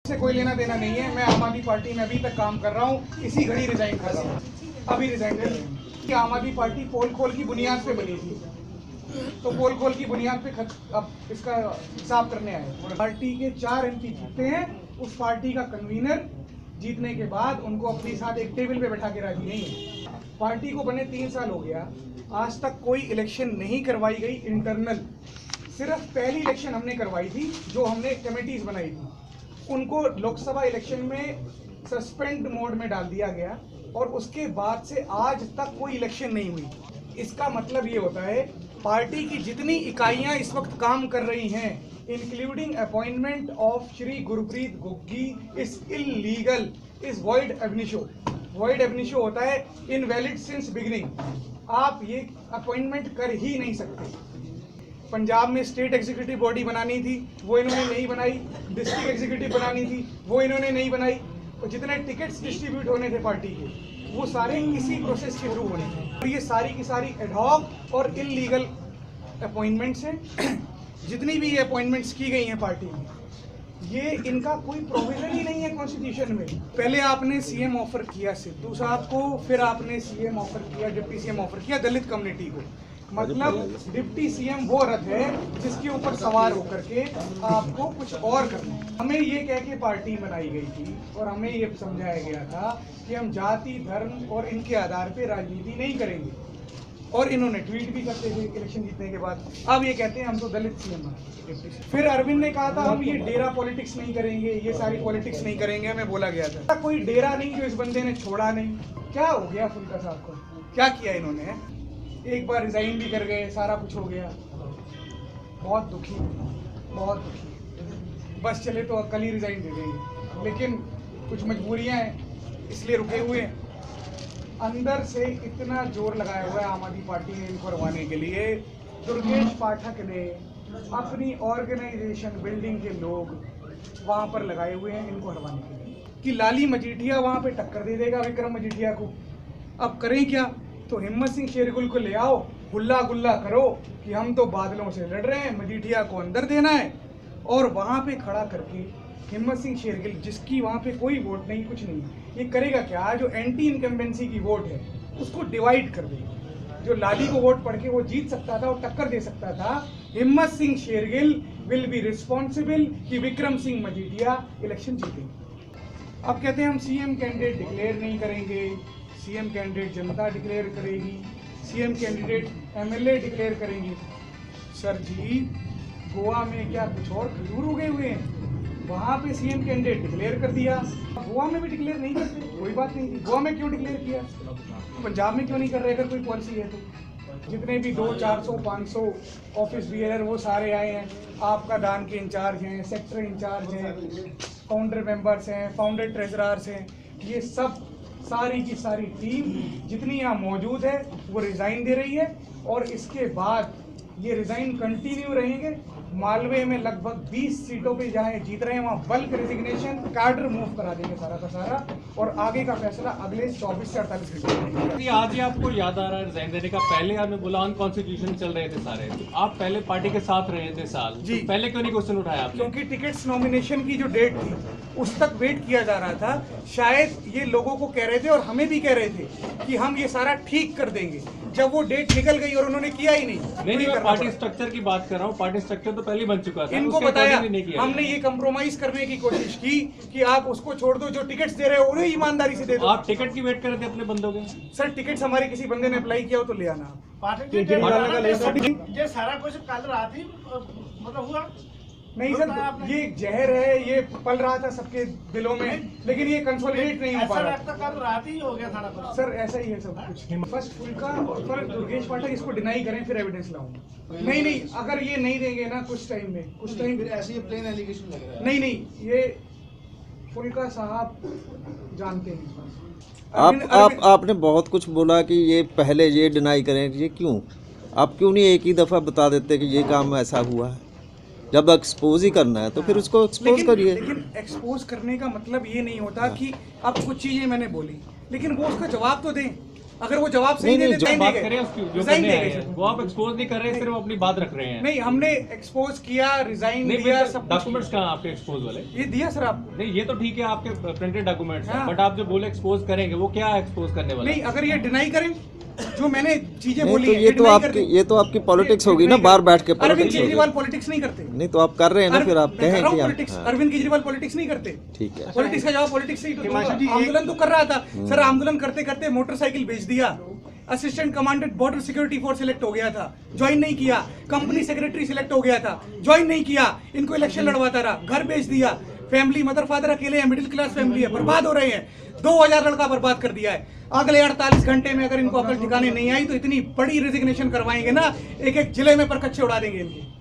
से कोई लेना देना नहीं है। मैं आम आदमी पार्टी में अभी तक काम कर रहा हूँ, इसी घड़ी रिजाइन कर रहा हूँ, अभी रिजाइन कर रहा हूँ। आम आदमी पार्टी पोल खोल की बुनियाद पे बनी थी, तो पोल खोल की बुनियाद पे अब इसका हिसाब करने आए। पार्टी के 4 MP जीतते हैं, उस पार्टी का कन्वीनर जीतने के बाद उनको अपने साथ एक टेबल पे बैठा के राजी नहीं है। पार्टी को बने 3 साल हो गया, आज तक कोई इलेक्शन नहीं करवाई गई इंटरनल। सिर्फ पहली इलेक्शन हमने करवाई थी, जो हमने कमेटीज बनाई थी, उनको लोकसभा इलेक्शन में सस्पेंड मोड में डाल दिया गया और उसके बाद से आज तक कोई इलेक्शन नहीं हुई। इसका मतलब ये होता है पार्टी की जितनी इकाइयां इस वक्त काम कर रही हैं, including appointment of Shri Gurpreet Gogi, is illegal, is void एब इनिशियो। वॉइड एब इनिशियो होता है इनवैलिड सिंस बिगिनिंग। आप ये अपॉइंटमेंट कर ही नहीं सकते। पंजाब में स्टेट एग्जीक्यूटिव बॉडी बनानी थी, वो इन्होंने नहीं बनाई। डिस्ट्रिक्ट एग्जीक्यूटिव बनानी थी, वो इन्होंने नहीं बनाई। और जितने टिकट्स डिस्ट्रीब्यूट होने थे पार्टी के, वो सारे इसी प्रोसेस के थ्रू होने थे। और ये सारी की सारी एडहॉक और इलीगल अपॉइंटमेंट्स हैं। जितनी भी ये अपॉइंटमेंट्स की गई हैं पार्टी में, ये इनका कोई प्रोविजन ही नहीं है कॉन्स्टिट्यूशन में। पहले आपने CM ऑफर किया सिद्धू साहब को, फिर आपने CM ऑफर किया, डिप्टी CM ऑफर किया दलित कम्युनिटी को। मतलब डिप्टी CM वो रथ है जिसके ऊपर सवार होकर के आपको कुछ और करना है। हमें ये कह के पार्टी बनाई गई थी और हमें ये समझाया गया था कि हम जाति, धर्म और इनके आधार पे राजनीति नहीं करेंगे। और इन्होंने ट्वीट भी करते थे इलेक्शन जीतने के बाद। अब ये कहते हैं हम तो दलित CM हैं। फिर अरविंद ने कहा था हम ये डेरा पॉलिटिक्स नहीं करेंगे, ये सारी पॉलिटिक्स नहीं करेंगे। हमें बोला गया था कोई डेरा नहीं जो इस बंदे ने छोड़ा नहीं। क्या हो गया फुल्का साहब को, क्या किया इन्होंने? एक बार रिजाइन भी कर गए, सारा कुछ हो गया। बहुत दुखी, बहुत दुखी। बस चले तो कल ही रिजाइन दे देंगे, लेकिन कुछ मजबूरियां हैं इसलिए रुके हुए हैं। अंदर से इतना जोर लगाया हुआ है आम आदमी पार्टी ने इनको हरवाने के लिए। दुर्गेश पाठक ने अपनी ऑर्गेनाइजेशन बिल्डिंग के लोग वहां पर लगाए हुए हैं इनको हरवाने के लिए, कि लाली मजीठिया वहां पे टक्कर दे देगा विक्रम मजीठिया को। अब करें क्या? तो हिम्मत सिंह शेरगिल को ले आओ, गुल्ला गुल्ला करो कि हम तो बादलों से लड़ रहे हैं, मजीठिया को अंदर देना है। और वहां पे खड़ा करके हिम्मत सिंह शेरगिल, जिसकी वहां पे कोई वोट नहीं, कुछ नहीं, ये करेगा क्या? जो एंटी इनकम्बेंसी की वोट है उसको डिवाइड कर देगा। जो लाली को वोट पड़ के वो जीत सकता था और टक्कर दे सकता था, Himmat Singh Shergill will be responsible कि विक्रम सिंह मजीठिया इलेक्शन जीतेंगे। अब कहते हैं हम CM कैंडिडेट डिक्लेयर नहीं करेंगे, CM कैंडिडेट जनता डिक्लेयर करेगी, CM कैंडिडेट MLA डिक्लेयर करेंगी। सर जी, गोवा में क्या कुछ और खजूर उगे हुए हैं? वहाँ पे CM कैंडिडेट डिक्लेयर कर दिया, गोवा में भी डिक्लेयर नहीं करते, कोई बात नहीं थी। गोवा में क्यों डिक्लेयर किया? पंजाब में क्यों नहीं कर रहे अगर कोई पॉलिसी है तो? जितने भी 200, 400, 500 ऑफिस बियरर वो सारे आए हैं। आपका दान के इंचार्ज हैं, सेक्टर इंचार्ज हैं, फाउंडर मेंबर्स हैं, फाउंडर ट्रेजरर्स हैं। ये सब सारी की सारी टीम जितनी यहाँ मौजूद है वो रिज़ाइन दे रही है। और इसके बाद ये रिज़ाइन कंटिन्यू रहेंगे। मालवे में लगभग 20 सीटों पे जहाँ जीत रहे हैं वहाँ बल्क रेजिग्नेशन, कार्डर मूव करा देंगे सारा का सारा, और आगे का फैसला अगले 24 से 48 घंटे में। आज ही आपको याद आ रहा है रिजाइन देने का? पहले आपने बोला अनकॉन्स्टिट्यूशन चल रहे थे सारे, तो आप पहले पार्टी के साथ रहे थे साल जी, तो पहले क्यों नहीं क्वेश्चन उठाया आपने? क्योंकि टिकट्स नॉमिनेशन की जो डेट थी उस तक वेट किया जा रहा था। शायद ये लोगों को कह रहे थे और हमें भी कह रहे थे कि हम ये सारा ठीक कर देंगे। जब वो डेट निकल गई और उन्होंने किया ही नहीं। मैं पार्टी स्ट्रक्चर की बात कर रहा हूँ। पार्टी स्ट्रक्चर तो पहले बन चुका था, इनको बताया, हमने ये कंप्रोमाइज करने की कोशिश की कि आप उसको छोड़ दो, जो टिकट्स दे रहे हो उन्हें ईमानदारी से दे दो। आप टिकट की वेट कर रहे थे अपने बंदों के? सर टिकट्स हमारे किसी बंदे ने अप्लाई किया हो तो ले आना। ये सारा कुछ कल रात ही मतलब हुआ नहीं सर, ये एक जहर है, ये पल रहा था सबके दिलों में, लेकिन ये कंसोलिडेट नहीं हो पा रहा। ऐसा कल रात ही हो गया था सर, ऐसा ही है सब कुछ। फर्स्ट फुल्का और फिर दुर्गेश पाठक इसको डिनाई करें, फिर एविडेंस लाऊंगा। नहीं, अगर ये नहीं देंगे ना कुछ टाइम में, कुछ टाइम ऐसे ही प्लेन एलिगेशन लग रहा है। नहीं, ये फुल्का साहब जानते हैं। आपने बहुत कुछ बोला कि ये पहले ये डिनाई करें, ये क्यों? आप क्यों नहीं एक ही दफा बता देते कि ये काम ऐसा हुआ है? जब एक्सपोज ही करना है तो फिर उसको एक्सपोज करिए। लेकिन एक्सपोज करने का मतलब ये नहीं होता कि अब कुछ चीजें मैंने बोली, लेकिन वो उसका जवाब तो दें। अगर वो जवाब सही नहीं, दे जो देते बात करें उसकी जो रिजाइन करने आए देंगे हैं, वो आप एक्सपोज नहीं कर रहे हैं, सिर्फ अपनी बात रख रहे हैं। नहीं, हमने एक्सपोज किया, रिजाइन नहीं, दिया, सब कुछ डॉक्यूमेंट्स कहाँ आपके एक्सपोज वाले? ये दिया सर आपको। नहीं, ये तो ठीक है, आपके प्रिंटेड डॉक्यूमेंट्स हैं, हाँ। बट आप जो बोले एक्सपोज करेंगे, वो क्या एक्सपोज करने वाला? नहीं, अगर ये डिनाई करें जो मैंने चीजें नहीं, बोली तो हैं, ये तो deny कर आपकी दें। ये तो आपकी पॉलिटिक्स होगी ना, deny बाहर कर- बैठ के अरविंद पॉलिटिक्स होगी। केजरीवाल पॉलिटिक्स नहीं करते। नहीं तो आप कर रहे हैं ना, फिर आप मैं कहें कर रहा हूं कि पॉलिटिक्स। आप, हाँ, अरविंद केजरीवाल पॉलिटिक्स नहीं करते। ठीक है। पॉलिटिक्स का जवाब पॉलिटिक्स से ही तो हिमांशु दूंगा। जी, आंदोलन तो कर रहा था सर, आंदोलन करते करते मोटरसाइकिल बेच दिया, assistant commandant border security force select हो गया था, ज्वाइन नहीं किया, कंपनी सेक्रेटरी सिलेक्ट हो गया था, ज्वाइन नहीं किया, इनको इलेक्शन लड़वाता रहा, घर बेच दिया, फैमिली मदर फादर अकेले हैं, मिडिल क्लास फैमिली है, बर्बाद हो रहे हैं, 2000 लड़का बर्बाद कर दिया है। अगले 48 घंटे में अगर इनको अकल ठिकाने नहीं आई तो इतनी बड़ी रेजिग्नेशन करवाएंगे ना, एक एक जिले में पर कच्चे उड़ा देंगे इनके।